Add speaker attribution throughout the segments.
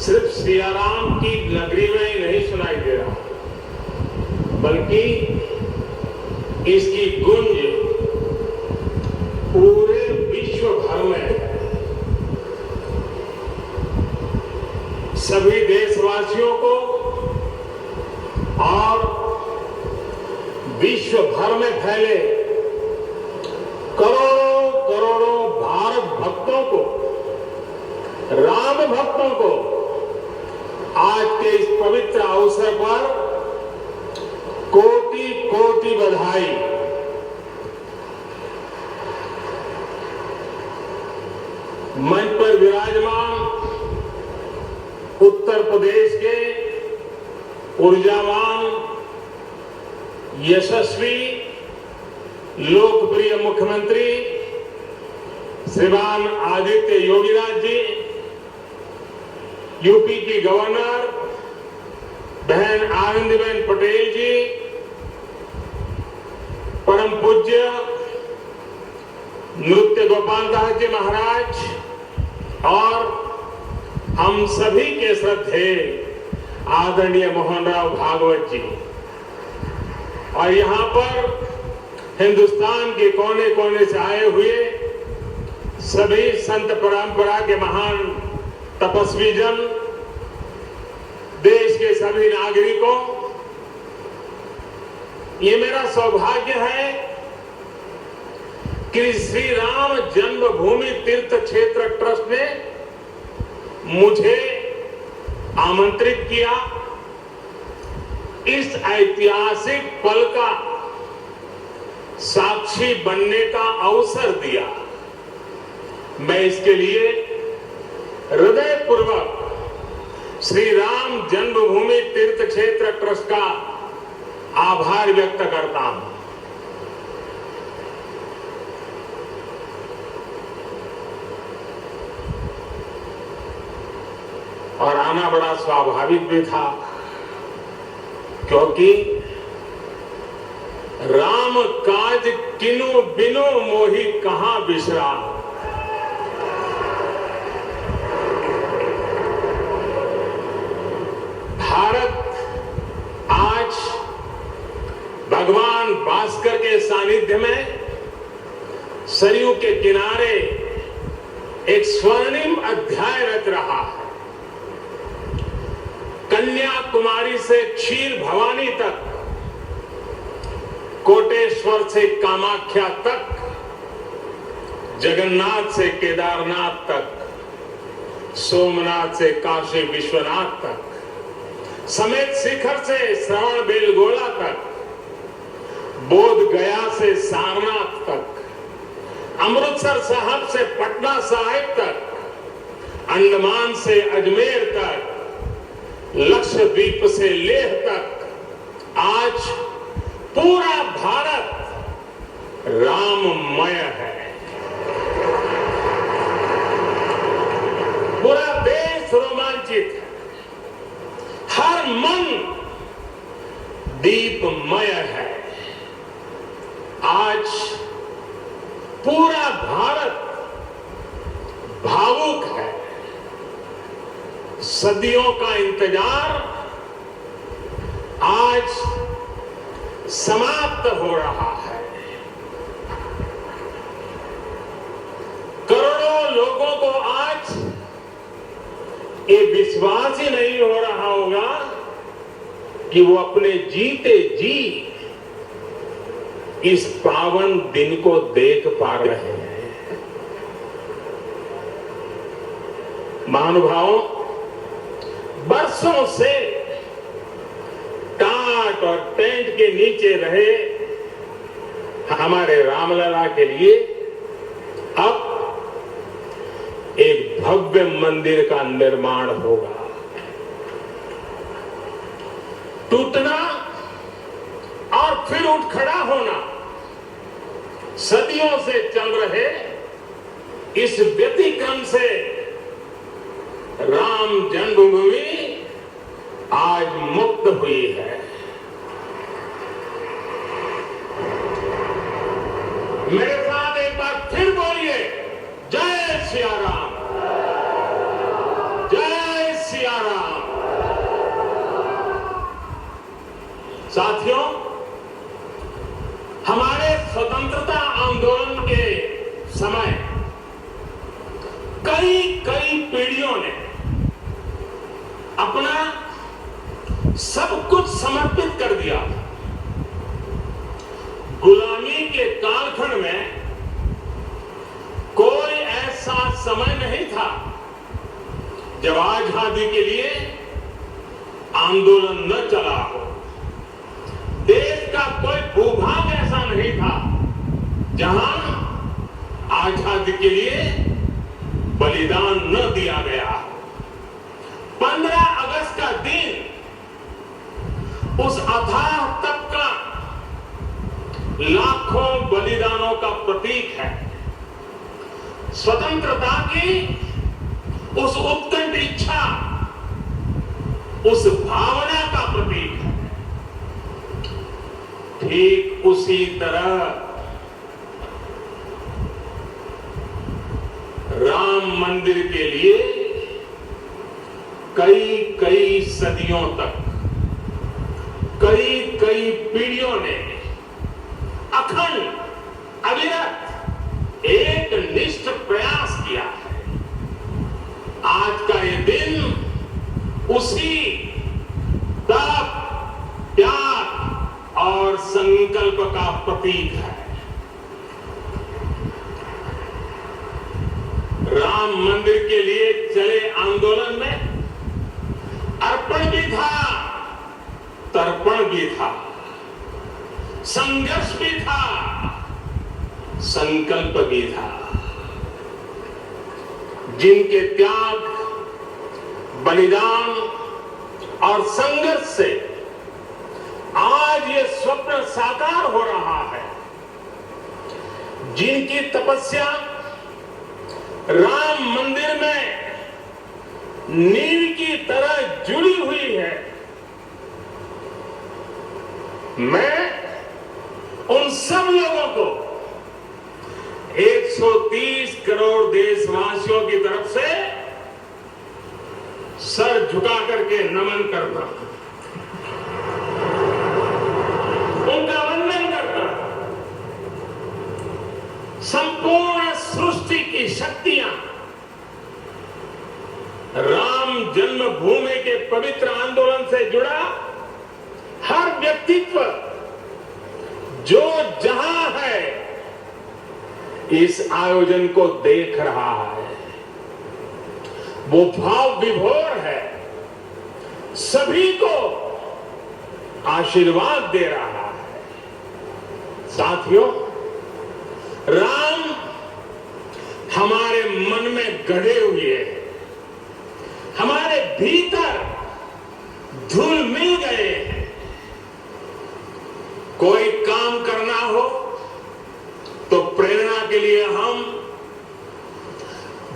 Speaker 1: सिर्फ सियाराम की नगरी में ही नहीं सुनाई दे रहा, बल्कि इसकी गूंज पूरे विश्व भर में है। सभी देशवासियों को और विश्व भर में फैले करोड़ों करोड़ों भारत भक्तों को, राम भक्तों को आज के इस पवित्र अवसर पर कोटि कोटि बधाई। मंच पर विराजमान उत्तर प्रदेश के ऊर्जावान, यशस्वी, लोकप्रिय मुख्यमंत्री श्रीमान आदित्य योगीराज जी, यूपी की गवर्नर बहन आनंदीबेन पटेल जी, परम पूज्य नृत्य गोपाल दास जी महाराज और हम सभी के श्रद्धेय आदरणीय मोहन राव भागवत जी, और यहां पर हिंदुस्तान के कोने कोने से आए हुए सभी संत परंपरा के महान तपस्वी जन, देश के सभी नागरिकों, ये मेरा सौभाग्य है कि श्री राम जन्मभूमि तीर्थ क्षेत्र ट्रस्ट ने मुझे आमंत्रित किया, इस ऐतिहासिक पल का साक्षी बनने का अवसर दिया। मैं इसके लिए हृदयपूर्वक श्री राम जन्मभूमि तीर्थ क्षेत्र ट्रस्ट का आभार व्यक्त करता हूं। और आना बड़ा स्वाभाविक भी था, क्योंकि राम काज किनु बिनु मोहि कहां बिसरा। भारत आज भगवान भास्कर के सानिध्य में सरयू के किनारे एक स्वर्णिम अध्याय रच रहा है। कन्याकुमारी से क्षीर भवानी तक, कोटेश्वर से कामाख्या तक, जगन्नाथ से केदारनाथ तक, सोमनाथ से काशी विश्वनाथ तक, समेत शिखर से श्रवण बेलगोला तक, बोध गया से सारनाथ तक, अमृतसर साहब से पटना साहिब तक, अंडमान से अजमेर तक, लक्षद्वीप से लेह तक, आज पूरा भारत राममय है। पूरा देश रोमांचित है, हर मन दीपमय है। आज पूरा भारत भावुक है। सदियों का इंतजार आज समाप्त हो रहा है। करोड़ों लोगों को आज ये विश्वास ही नहीं हो रहा होगा कि वो अपने जीते जी इस पावन दिन को देख पा रहे हैं। महानुभावों, बरसों से टाट और टेंट के नीचे रहे हमारे रामलला के लिए अब एक भव्य मंदिर का निर्माण होगा। टूटना और फिर उठ खड़ा होना सदियों से चल रहे इस व्यतिक्रम से राम जन्मभूमि आज मुक्त हुई है। मेरे साथ एक बार फिर बोलिए, जय सिया राम, जय सिया साथियों, हमारे स्वतंत्रता आंदोलन के समय कई पीढ़ियों ने अपना सब कुछ समर्पित कर दिया। गुलामी के कालखंड में कोई ऐसा समय नहीं था जब आजादी के लिए आंदोलन न चला हो। देश का कोई भूभाग ऐसा नहीं था जहां आजादी के लिए बलिदान न दिया गया। 15 अगस्त का दिन उस अथाह तप का लाखों बलिदानों का प्रतीक है। स्वतंत्रता की उस उत्कंठ इच्छा, उस भावना का प्रतीक है। ठीक उसी तरह राम मंदिर के लिए कई सदियों तक कई पीढ़ियों ने अखंड अविरत एक निष्ठ प्रयास किया है। आज का ये दिन उसी तप, त्याग और संकल्प का प्रतीक है। राम मंदिर के लिए चले आंदोलन में अर्पण भी था, तर्पण भी था, संघर्ष भी था, संकल्प भी था। जिनके त्याग, बलिदान और संघर्ष से आज ये स्वप्न साकार हो रहा है, जिनकी तपस्या राम मंदिर में नींव की तरह जुड़ी हुई है, मैं उन सब लोगों को 130 करोड़ देशवासियों की तरफ से सर झुका करके नमन करता हूं, उनका वंदन करता हूं। संपूर्ण सृष्टि की शक्तियां राम जन्मभूमि के पवित्र आंदोलन से जुड़ा हर व्यक्तित्व जो जहां है इस आयोजन को देख रहा है, वो भाव विभोर है, सभी को आशीर्वाद दे रहा है। साथियों, राम हमारे मन में गड़े हुए हैं, हमारे भीतर धुल मिल गए हैं। कोई काम करना हो तो प्रेरणा के लिए हम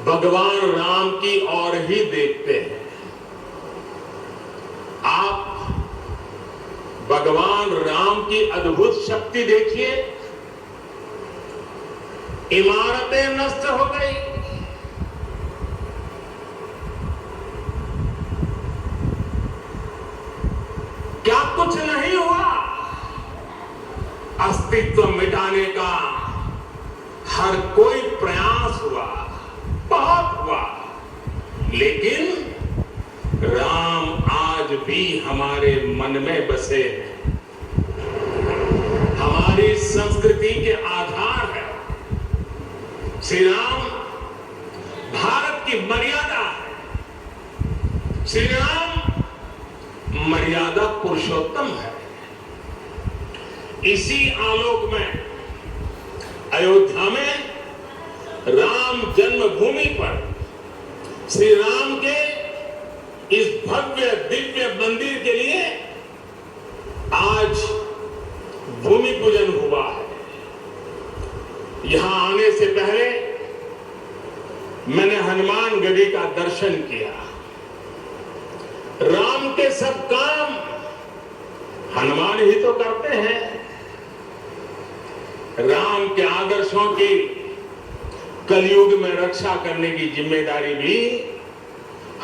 Speaker 1: भगवान राम की ओर ही देखते हैं। आप भगवान राम की अद्भुत शक्ति देखिए। इमारतें नष्ट हो गई, क्या कुछ नहीं हुआ? अस्तित्व मिटाने का हर कोई प्रयास हुआ, बहुत हुआ, लेकिन राम आज भी हमारे मन में बसे हैं, हमारी संस्कृति के आधार है। श्री राम भारत की मर्यादा है। श्री राम मर्यादा पुरुषोत्तम है। इसी आलोक में अयोध्या में राम जन्मभूमि पर श्री राम के इस भव्य दिव्य मंदिर के लिए आज भूमि पूजन हुआ है। यहां आने से पहले मैंने हनुमान गढ़ी का दर्शन किया। राम के सब काम हनुमान ही तो करते हैं। राम के आदर्शों की कलयुग में रक्षा करने की जिम्मेदारी भी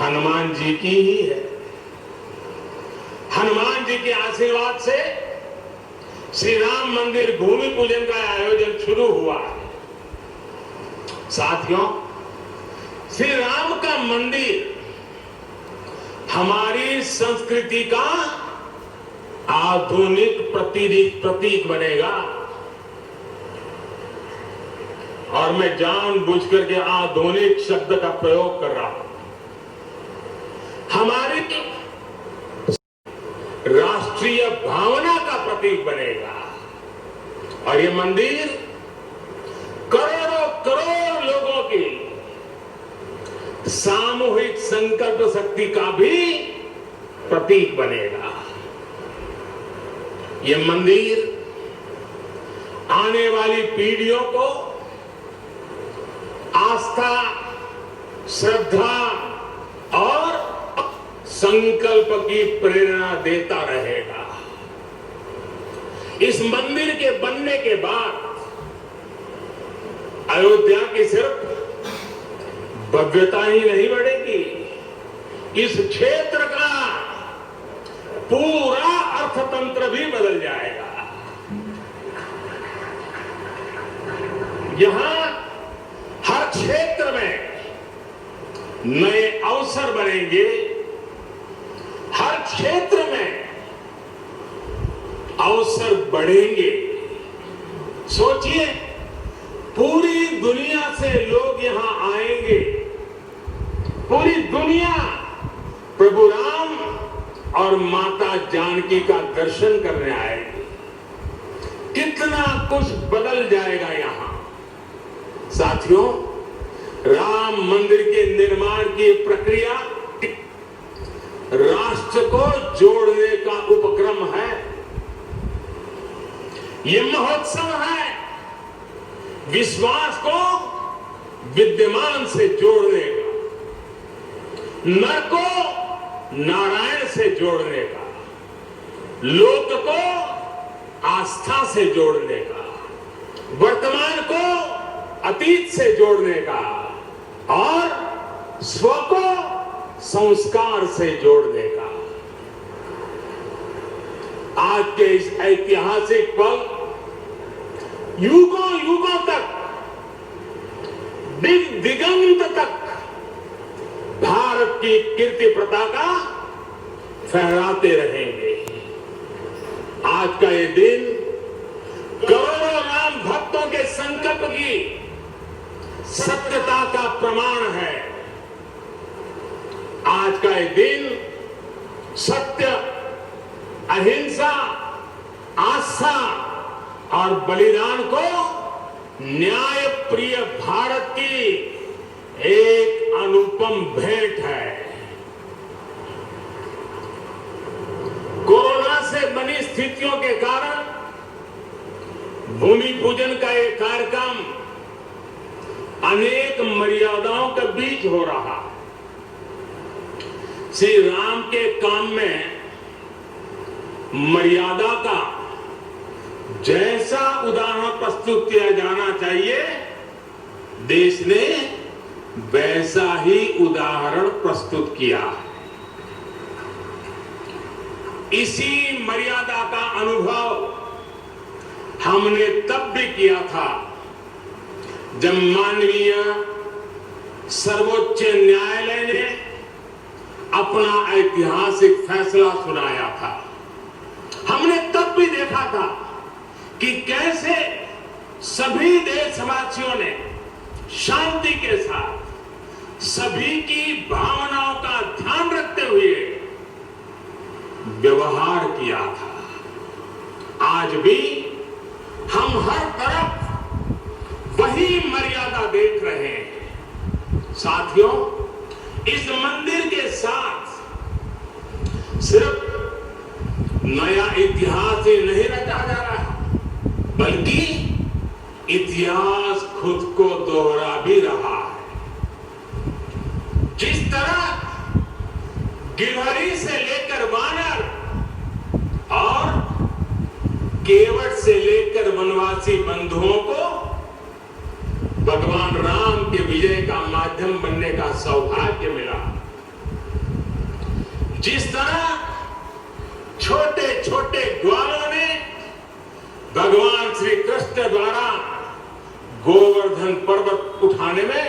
Speaker 1: हनुमान जी की ही है। हनुमान जी के आशीर्वाद से श्री राम मंदिर भूमि पूजन का आयोजन शुरू हुआ है। साथियों, श्री राम का मंदिर हमारी संस्कृति का आधुनिक प्रतीक बनेगा। और मैं जानबूझकर के आधुनिक शब्द का प्रयोग कर रहा हूं। हमारी राष्ट्रीय भावना का प्रतीक बनेगा। और ये मंदिर करोड़ों करोड़ लोगों की सामूहिक संकल्प शक्ति का भी प्रतीक बनेगा। ये मंदिर आने वाली पीढ़ियों को आस्था, श्रद्धा और संकल्प की प्रेरणा देता रहेगा। इस मंदिर के बनने के बाद अयोध्या की सिर्फ भव्यता ही नहीं बढ़ेगी, इस क्षेत्र का पूरा अर्थतंत्र भी बदल जाएगा। यहां हर क्षेत्र में नए अवसर बनेंगे। हर क्षेत्र में अवसर बढ़ेंगे। सोचिए, पूरी दुनिया से लोग यहां आएंगे। पूरी दुनिया प्रभु राम और माता जानकी का दर्शन करने आएगी। कितना कुछ बदल जाएगा यहां। साथियों, राम मंदिर के निर्माण की प्रक्रिया राष्ट्र को जोड़ने का उपक्रम है। ये महोत्सव है विश्वास को विद्यमान से जोड़ने का, नर को नारायण से जोड़ने का, लोक को आस्था से जोड़ने का, वर्तमान को अतीत से जोड़ने का और स्व को संस्कार से जोड़ने का। आज के इस ऐतिहासिक पल युगों युगों तक, दिगंत तक भारत की कीर्ति पताका फहराते रहेंगे। आज का ये दिन करोड़ों राम भक्तों के संकल्प की सत्यता का प्रमाण है। आज का ये दिन सत्य, अहिंसा, आस्था और बलिदान को न्याय प्रिय भारत की एक अनुपम भेंट है। कोरोना से बनी स्थितियों के कारण भूमि पूजन का एक कार्यक्रम अनेक मर्यादाओं के बीच हो रहा है। श्री राम के काम में मर्यादा का जैसा उदाहरण प्रस्तुत किया जाना चाहिए, देश ने वैसा ही उदाहरण प्रस्तुत किया। इसी मर्यादा का अनुभव हमने तब भी किया था जब माननीय सर्वोच्च न्यायालय ने अपना ऐतिहासिक फैसला सुनाया था। हमने तब भी देखा था कि कैसे सभी देशवासियों ने शांति के साथ सभी की भावनाओं का ध्यान रखते हुए व्यवहार किया था। आज भी हम हर तरफ वही मर्यादा देख रहे हैं। साथियों, इस मंदिर के साथ सिर्फ नया इतिहास ही नहीं रचा जा रहा, बल्कि इतिहास खुद को दोहरा भी रहा है। जिस तरह गिलहरी से लेकर वानर और केवट से लेकर वनवासी बंधुओं को भगवान राम के विजय का माध्यम बनने का सौभाग्य मिला, जिस तरह छोटे छोटे ग्वालों ने भगवान श्री कृष्ण द्वारा गोवर्धन पर्वत उठाने में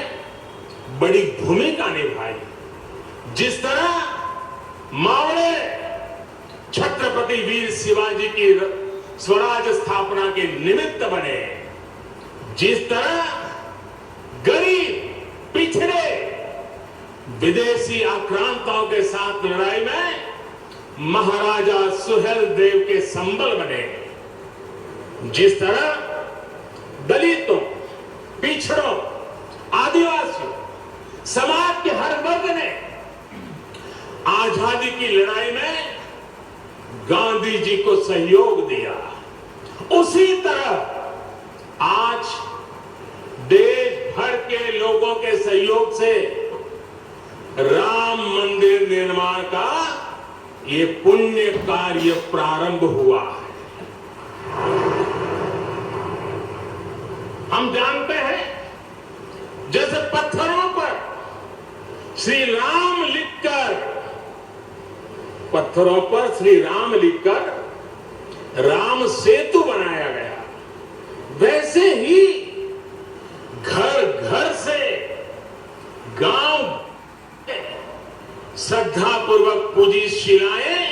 Speaker 1: बड़ी भूमिका निभाई। जिस तरह मावड़े छत्रपति वीर शिवाजी की स्वराज स्थापना के निमित्त बने, जिस तरह गरीब पिछड़े विदेशी आक्रांताओं के साथ लड़ाई में महाराजा सुहेल देव के संबल बने, जिस तरह दलितों, पिछड़ों, आदिवासियों, समाज के हर वर्ग ने आजादी की लड़ाई में गांधी जी को सहयोग दिया, उसी तरह आज देश भर के लोगों के सहयोग से राम मंदिर निर्माण का ये पुण्य कार्य प्रारंभ हुआ है। हम जानते हैं जैसे पत्थरों पर श्री राम लिखकर राम सेतु बनाया गया, वैसे ही घर घर से गांव श्रद्धापूर्वक पूजी शिलाएं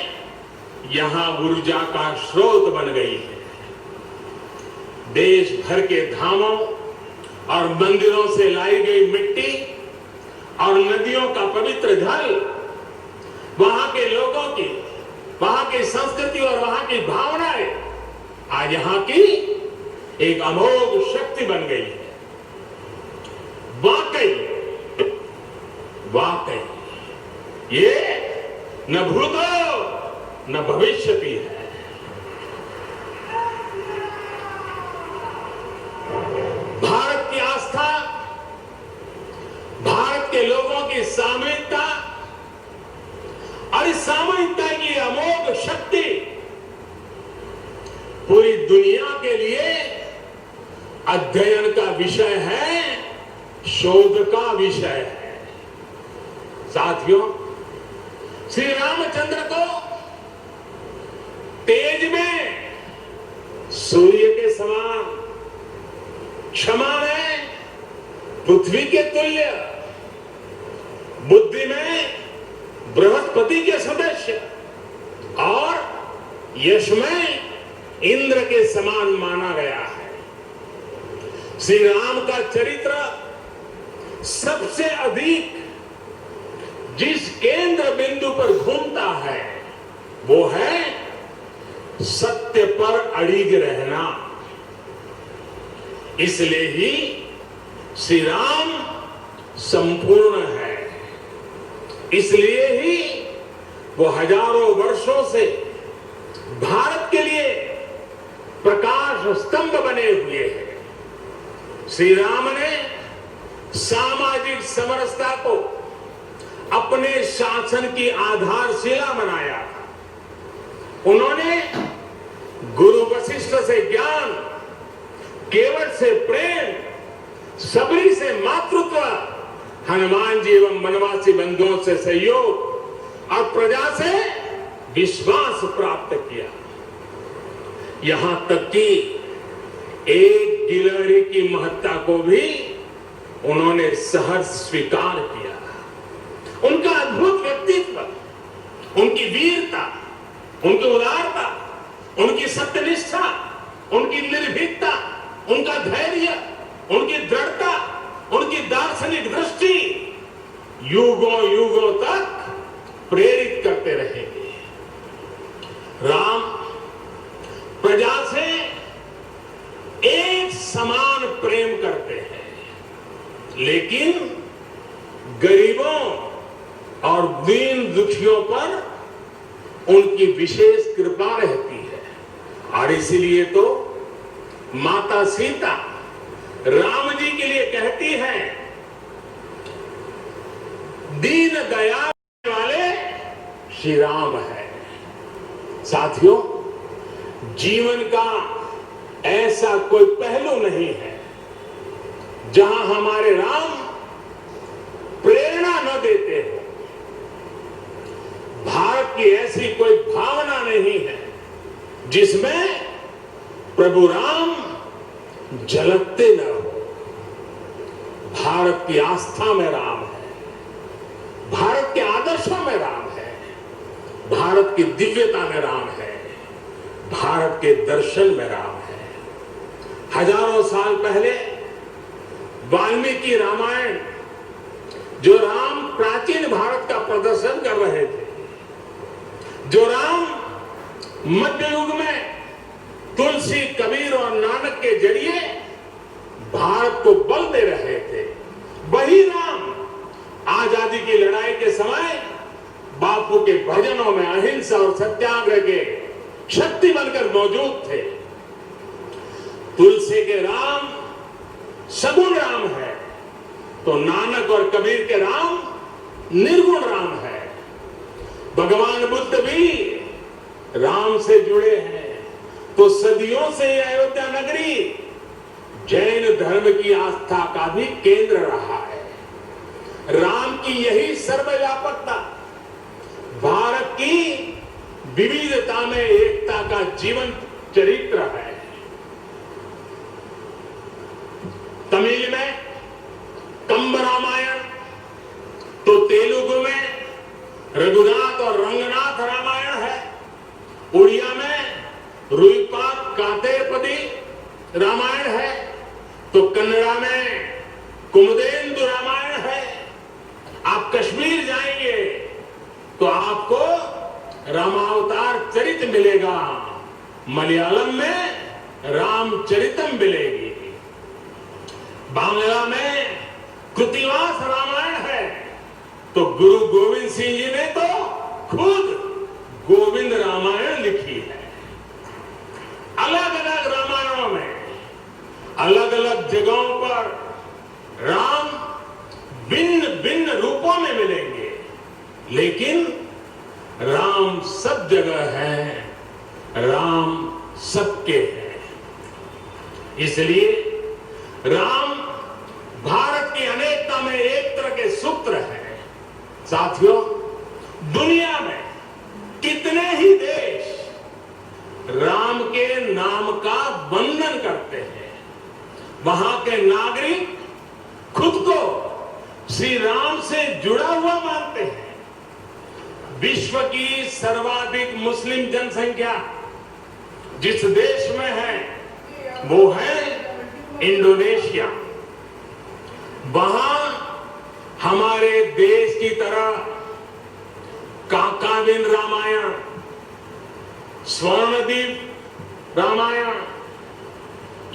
Speaker 1: यहां ऊर्जा का स्रोत बन गई है। देश भर के धामों और मंदिरों से लाई गई मिट्टी और नदियों का पवित्र जल वहां के लोगों की, वहां की संस्कृति और वहां की भावनाएं आज यहां की एक अमोघ शक्ति बन गई है। वाकई ये न भूतो न भविष्यति है। भारत की आस्था, भारत के लोगों की सामूहिकता और इस सामूहिकता की अमोघ शक्ति पूरी दुनिया के लिए अध्ययन का विषय है, शोध का विषय है। साथियों, श्री रामचंद्र को तेज में सूर्य के समान, क्षमा में पृथ्वी के तुल्य, बुद्धि में बृहस्पति के सदस्य और यश में इंद्र के समान माना गया है। श्री राम का चरित्र सबसे अधिक जिस केंद्र बिंदु पर घूमता है वो है सत्य पर अड़िग रहना। इसलिए ही श्री राम संपूर्ण है, इसलिए ही वो हजारों वर्षों से भारत के लिए प्रकाश स्तंभ बने हुए हैं। श्री राम ने सामाजिक समरसता को अपने शासन की आधारशिला बनाया था। उन्होंने गुरु वशिष्ठ से ज्ञान, केवट से प्रेम, सबरी से मातृत्व, हनुमान जी एवं वनवासी बंधुओं से सहयोग और प्रजा से विश्वास प्राप्त किया। यहां तक कि एक गिलहरी की महत्ता को भी उन्होंने सहर्ष स्वीकार किया। उनका अद्भुत व्यक्तित्व, उनकी वीरता, उनकी उदारता, उनकी सत्यनिष्ठा, उनकी निर्भीकता, उनका धैर्य, उनकी दृढ़ता, उनकी दार्शनिक दृष्टि युगों युगों तक प्रेरित करते रहेंगे। राम प्रजा से एक समान प्रेम करते हैं, लेकिन गरीबों और दीन दुखियों पर उनकी विशेष कृपा रहती है। और इसीलिए तो माता सीता राम जी के लिए कहती है, दीन दयाल वाले श्री राम है। साथियों, जीवन का ऐसा कोई पहलू नहीं है जहां हमारे राम प्रेरणा न देते हो। भारत की ऐसी कोई भावना नहीं है जिसमें प्रभु राम झलकते न हो। भारत की आस्था में राम है, भारत के आदर्शों में राम है, भारत की दिव्यता में राम है, भारत के दर्शन में राम है। हजारों साल पहले वाल्मीकि रामायण, जो राम प्राचीन भारत का प्रदर्शन कर रहे थे, जो राम मध्य युग में तुलसी, कबीर और नानक के जरिए भारत को बल दे रहे थे, वही राम आजादी की लड़ाई के समय बापू के भजनों में अहिंसा और सत्याग्रह के शक्ति बनकर मौजूद थे। तुलसी के राम सगुण राम है, तो नानक और कबीर के राम निर्गुण राम है। भगवान बुद्ध भी राम से जुड़े हैं, तो सदियों से यह अयोध्या नगरी जैन धर्म की आस्था का भी केंद्र रहा है। राम की यही सर्वव्यापकता भारत की विविधता में एकता का जीवन चरित्र है। तमिल में कंब रामायण, तो तेलुगु में रघुनाथ और रंगनाथ रामायण है, उड़िया में रुईपाक कातेपदी रामायण है, तो कन्नड़ा में कुमुदेंदु रामायण है। आप कश्मीर जाएंगे तो आपको रामावतार चरित मिलेगा, मलयालम में रामचरितम मिलेगी, बांग्ला में कृतिवास रामायण है, तो गुरु गोविंद सिंह जी ने तो खुद गोविंद रामायण लिखी है। अलग अलग रामायणों में अलग अलग जगहों पर राम भिन्न भिन्न रूपों में मिलेंगे, लेकिन राम सब जगह है, राम सबके है। इसलिए राम भारत की अनेकता में एक तरह के सूत्र है। साथियों, दुनिया में कितने ही देश राम के नाम का वंदन करते हैं, वहां के नागरिक खुद को श्री राम से जुड़ा हुआ मानते हैं। विश्व की सर्वाधिक मुस्लिम जनसंख्या जिस देश में है वो है इंडोनेशिया। वहां हमारे देश की तरह काकाविन रामायण, स्वर्णदीप रामायण,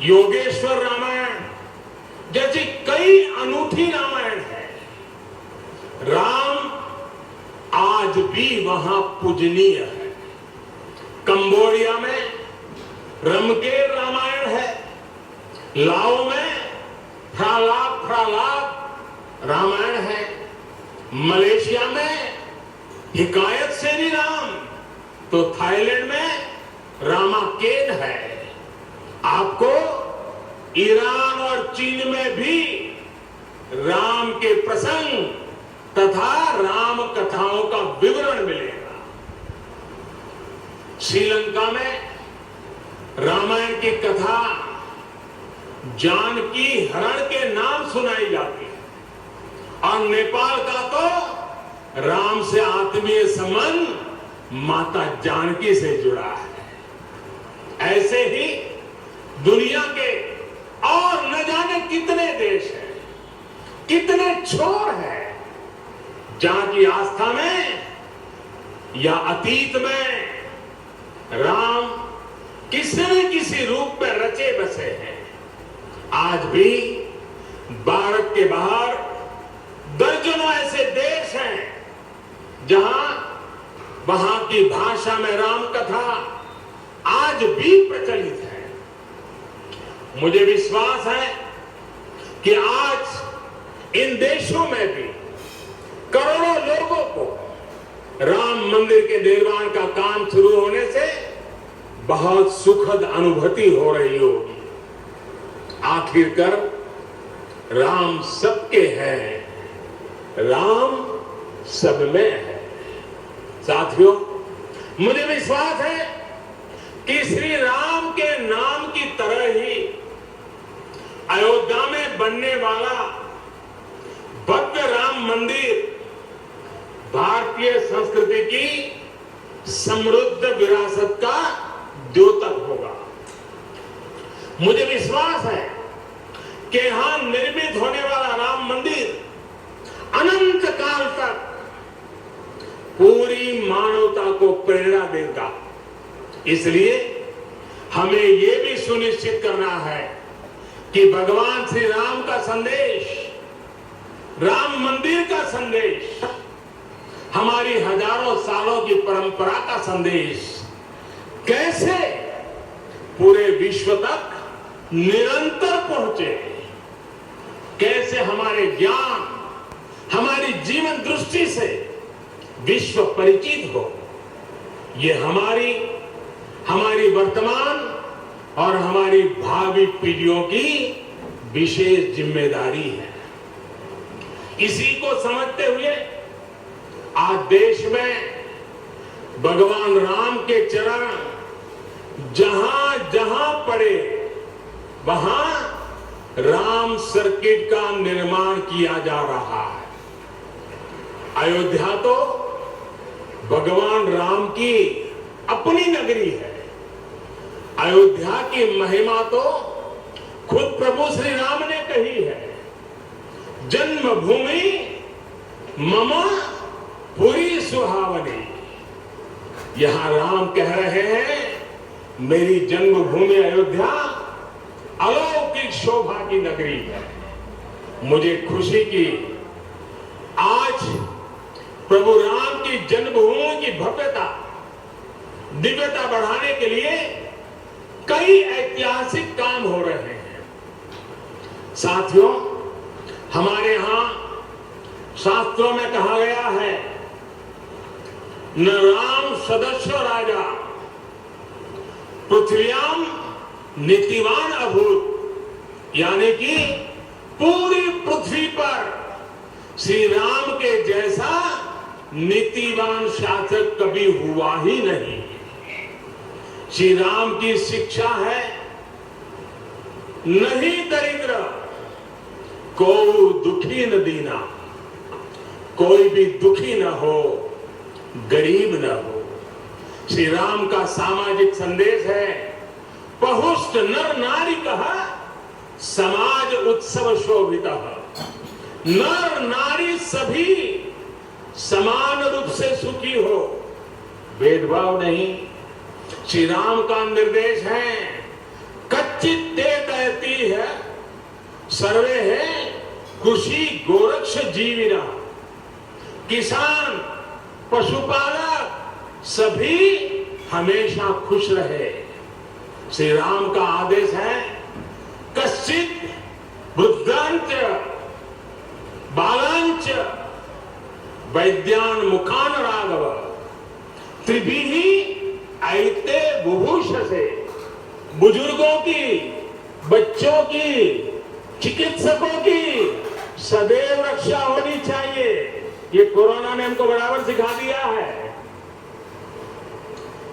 Speaker 1: योगेश्वर रामायण जैसी कई अनूठी रामायण है। राम आज भी वहां पूजनीय है। कंबोडिया में रमकेर रामायण है, लाओ में फ्रालाप रामायण है, मलेशिया में हिकायत सेरी राम, तो थाईलैंड में रामाकेन है। आपको ईरान और चीन में भी राम के प्रसंग तथा राम कथाओं का विवरण मिलेगा। श्रीलंका में रामायण की कथा जानकी हरण के नाम सुनाई जाती है, और नेपाल का तो राम से आत्मीय संबंध माता जानकी से जुड़ा है। ऐसे ही दुनिया के और न जाने कितने देश हैं, कितने छोर हैं, जहां की आस्था में या अतीत में राम किसी न किसी रूप में रचे बसे हैं। आज भी भारत के बाहर दर्जनों ऐसे देश हैं जहां वहां की भाषा में राम कथा आज भी प्रचलित है। मुझे विश्वास है कि आज इन देशों में भी करोड़ों लोगों को राम मंदिर के निर्माण का काम शुरू होने से बहुत सुखद अनुभूति हो रही होगी। आखिरकार राम सबके हैं, राम सब में है। साथियों, मुझे विश्वास है कि श्री राम के नाम की तरह ही अयोध्या में बनने वाला भव्य राम मंदिर भारतीय संस्कृति की समृद्ध विरासत का द्योतक होगा। मुझे विश्वास है कि यहां निर्मित होने वाला राम मंदिर अनंत काल तक पूरी मानवता को प्रेरणा देगा। इसलिए हमें यह भी सुनिश्चित करना है कि भगवान श्री राम का संदेश, राम मंदिर का संदेश, हमारी हजारों सालों की परंपरा का संदेश कैसे पूरे विश्व तक निरंतर पहुंचे, कैसे हमारे ज्ञान, हमारी जीवन दृष्टि से विश्व परिचित हो। ये हमारी वर्तमान और हमारी भावी पीढ़ियों की विशेष जिम्मेदारी है। इसी को समझते हुए आज देश में भगवान राम के चरण जहां जहां पड़े वहां राम सर्किट का निर्माण किया जा रहा है। अयोध्या तो भगवान राम की अपनी नगरी है। अयोध्या की महिमा तो खुद प्रभु श्री राम ने कही है। जन्मभूमि मम पुरी सुहावनी। यहां राम कह रहे हैं मेरी जन्मभूमि अयोध्या अलौकिक शोभा की नगरी है। मुझे खुशी की आज प्रभु राम की जन्मभूमि की भव्यता, दिव्यता बढ़ाने के लिए कई ऐतिहासिक काम हो रहे हैं। साथियों, हमारे यहां शास्त्रों में कहा गया है न राम सदस्य राजा पृथ्व्याम नीतिवान अभूत, यानी कि पूरी पृथ्वी पर श्री राम के जैसा नीतिवान शासक कभी हुआ ही नहीं। श्री राम की शिक्षा है नहीं दरिद्र को दुखी न दीना, कोई भी दुखी न हो, गरीब न हो। श्री राम का सामाजिक संदेश है पहुष्ट नर नारी कहा समाज उत्सव शोभित। नर नारी सभी समान रूप से सुखी हो, भेदभाव नहीं। श्री राम का निर्देश है कच्चित ते कहती है सर्वे है खुशी गोरक्ष जीविना। किसान, पशुपालक सभी हमेशा खुश रहे। श्री राम का आदेश है कश्चित वृद्धांच बालांच वैद्यान मुखान राघव त्रिभिही ऐते बुभूष से। बुजुर्गों की, बच्चों की, चिकित्सकों की सदैव रक्षा होनी चाहिए। ये कोरोना ने हमको बराबर सिखा दिया है।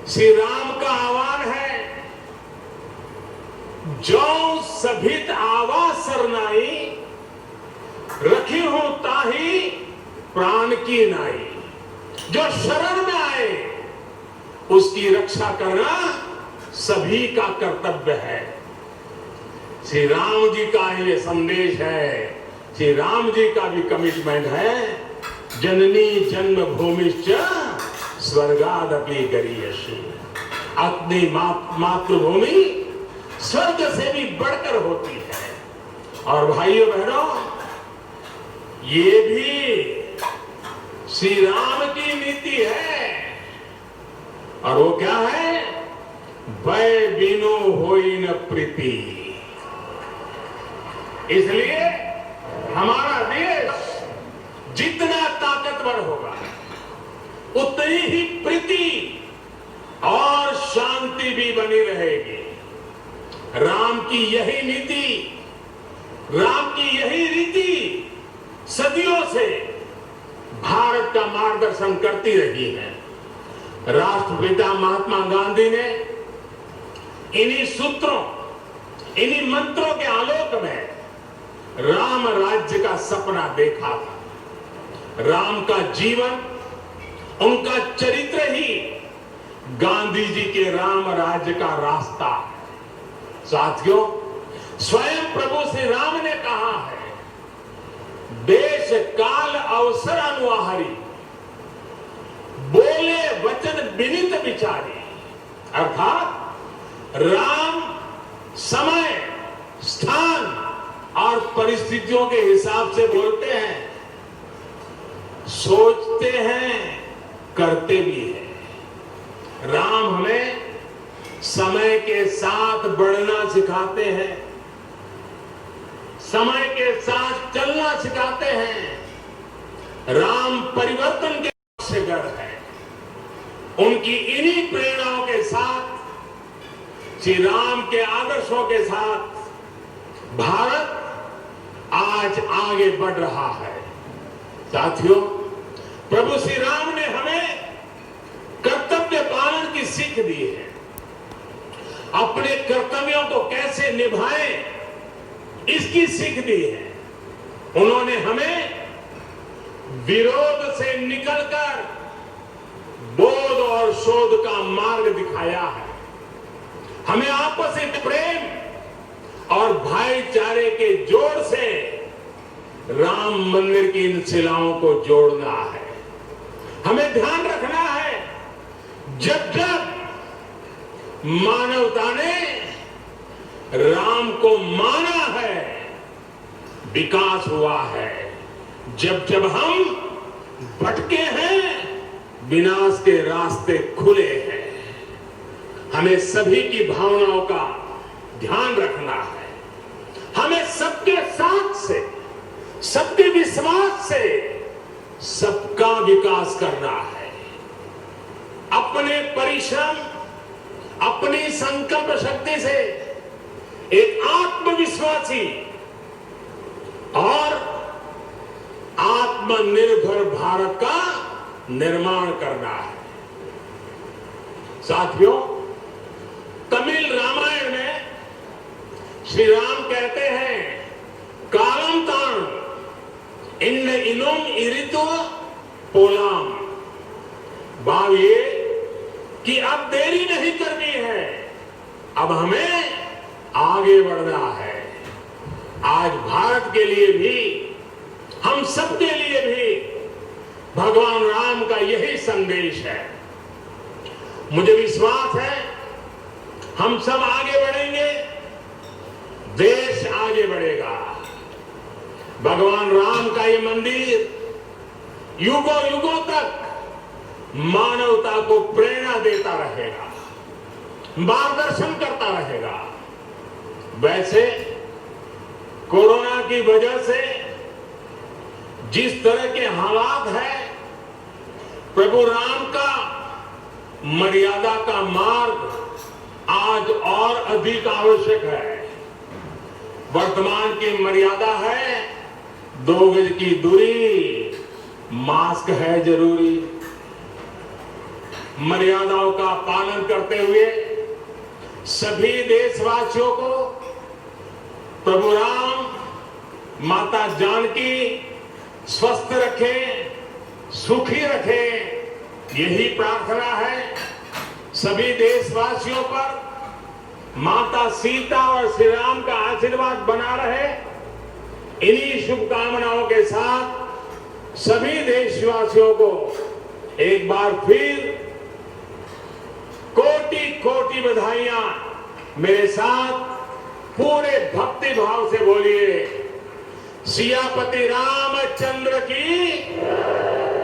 Speaker 1: श्री राम का आह्वान है जो सभित आवाज सरनाई रखी हूं ताही प्राण की नाई। जो शरण में आए उसकी रक्षा करना सभी का कर्तव्य है। श्री राम जी का ये संदेश है। श्री राम जी का भी कमिटमेंट है जननी जन्मभूमिश्च स्वर्गादपि गरीयसी। अपनी मातृभूमि स्वर्ग से भी बढ़कर होती है। और भाइयों बहनों, ये भी श्री राम की नीति है। और वो क्या है? भय बिनु होई न प्रीति। इसलिए हमारा देश जितना ताकतवर होगा उतनी ही प्रीति और शांति भी बनी रहेगी। राम की यही नीति, राम की यही रीति सदियों से भारत का मार्गदर्शन करती रही है। राष्ट्रपिता महात्मा गांधी ने इन्हीं सूत्रों, इन्हीं मंत्रों के आलोक में राम राज्य का सपना देखा था। राम का जीवन, उनका चरित्र ही गांधी जी के राम राज्य का रास्ता है। साथियों, स्वयं प्रभु श्री राम ने कहा है, देश काल अवसर अनुहारी, बोले वचन विनित विचारी। अर्थात राम समय, स्थान और परिस्थितियों के हिसाब से बोलते हैं, सोचते हैं, करते भी हैं। राम हमें समय के साथ बढ़ना सिखाते हैं, समय के साथ चलना सिखाते हैं। राम परिवर्तन के शिखर है। उनकी इन्हीं प्रेरणाओं के साथ, श्री राम के आदर्शों के साथ भारत आज आगे बढ़ रहा है। साथियों, प्रभु श्री राम ने हमें कर्तव्य पालन की सीख दी है। अपने कर्तव्यों को कैसे निभाएं, इसकी सीख दी है। उन्होंने हमें विरोध से निकलकर बोध और शोध का मार्ग दिखाया है। हमें आपस में प्रेम और भाईचारे के जोड़ से राम मंदिर की इन शिलाओं को जोड़ना है। हमें ध्यान रखना है, जब जब मानवता ने राम को माना है, विकास हुआ है। जब जब हम भटके हैं, विनाश के रास्ते खुले हैं। हमें सभी की भावनाओं का ध्यान रखना है। हमें सबके साथ से, सबके विश्वास से सबका विकास करना है। अपने परिश्रम, अपनी संकल्प शक्ति से एक आत्मविश्वासी और आत्मनिर्भर भारत का निर्माण करना है। साथियों, तमिल रामायण में श्री राम कहते हैं, कालम तान इन इनोम इरितो पोलाम। भाव ये कि अब देरी नहीं करनी है, अब हमें आगे बढ़ना है। आज भारत के लिए भी, हम सबके लिए भी भगवान राम का यही संदेश है। मुझे विश्वास है, हम सब आगे बढ़ेंगे, देश आगे बढ़ेगा। भगवान राम का ये मंदिर युगों युगों तक मानवता को प्रेरणा देता रहेगा, मार्गदर्शन करता रहेगा। वैसे कोरोना की वजह से जिस तरह के हालात हैं, प्रभु राम का मर्यादा का मार्ग आज और अधिक आवश्यक है। वर्तमान की मर्यादा है 2 गज की दूरी, मास्क है जरूरी। मर्यादाओं का पालन करते हुए सभी देशवासियों को प्रभु राम, माता जानकी स्वस्थ रखें, सुखी रखें, यही प्रार्थना है। सभी देशवासियों पर माता सीता और श्री राम का आशीर्वाद बना रहे, इन्हीं शुभकामनाओं के साथ सभी देशवासियों को एक बार फिर कोटि कोटि बधाइयां। मेरे साथ पूरे भक्ति भाव से बोलिए, सियापति रामचंद्र की,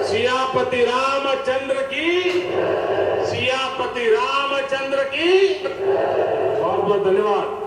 Speaker 1: सियापति रामचंद्र की, सियापति रामचंद्र की। बहुत बहुत धन्यवाद।